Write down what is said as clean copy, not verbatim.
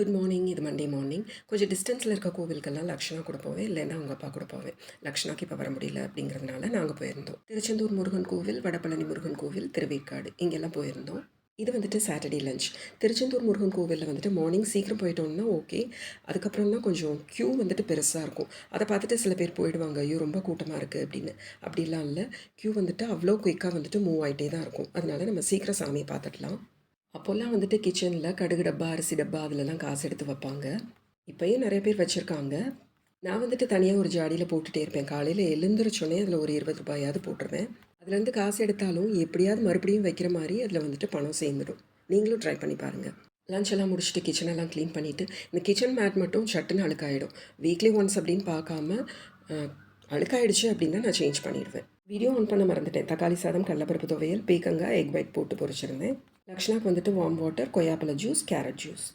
Good morning. இது Monday morning. கொஞ்சம் டிஸ்டன்ஸில் இருக்க கோவிலுக்கெல்லாம் லக்ஷனா கூட போவேன், இல்லைன்னா அவங்க அப்பா கூட போவேன். லக்ஷனாக்கு இப்போ வர முடியல அப்படிங்கிறதுனால நாங்கள் போயிருந்தோம். திருச்செந்தூர் முருகன் கோவில், வடபழனி முருகன் கோவில், திருவேற்காடு இங்கெல்லாம் போயிருந்தோம். இது வந்துட்டு சாட்டர்டே லஞ்ச். திருச்செந்தூர் முருகன் கோவிலில் வந்துட்டு மார்னிங் சீக்கிரம் போயிட்டோம்னா ஓகே. அதுக்கப்புறம் தான் கொஞ்சம் க்யூ வந்துட்டு பெருசாக இருக்கும். அதை பார்த்துட்டு சில பேர் போயிடுவாங்க, ஐயோ ரொம்ப கூட்டமாக இருக்குது அப்படின்னு. அப்படிலாம் இல்லை, க்யூ வந்துட்டு அவ்வளோ குயிக்காக வந்துட்டு மூவ் ஆகிட்டே தான் இருக்கும். அதனால நம்ம சீக்கிரம் சாமியை பார்த்துடலாம். அப்போல்லாம் வந்துட்டு கிச்சனில் கடுகு டப்பா, அரிசி டப்பா அதிலலாம் காசு எடுத்து வைப்பாங்க. இப்போயும் நிறைய பேர் வச்சுருக்காங்க. நான் வந்துட்டு தனியாக ஒரு ஜாடியில் போட்டுகிட்டே இருப்பேன். காலையில் எழுந்திரிச்சோன்னே அதில் ஒரு 20 ரூபாயாவது போட்டுருவேன். அதுலேருந்து காசு எடுத்தாலும் எப்படியாவது மறுபடியும் வைக்கிற மாதிரி அதில் வந்துட்டு பணம் சேர்ந்துடும். நீங்களும் ட்ரை பண்ணி பாருங்கள். லஞ்ச் எல்லாம் முடிச்சுட்டு கிச்சனெல்லாம் க்ளீன் பண்ணிவிட்டு, இந்த கிச்சன் மேட் மட்டும் சட்டுன்னு அழுக்காயிடும். வீக்லி ஒன்ஸ் அப்படின்னு பார்க்காம அழுக்காயிடுச்சு அப்படின்னா நான் சேஞ்ச் பண்ணிடுவேன். வீடியோ ஆன் பண்ண மறந்துட்டேன். தக்காளி சாதம், கடலைப்பருப்பு துவையல், பீக்கங்காய், எக் ஒயிட் போட்டு பொரிச்சிருந்தேன். லக்ஷனாக்கு வந்துட்டு வார்ம் வாட்டர், கொய்யாப்பழ ஜூஸ், கேரட் ஜூஸ்.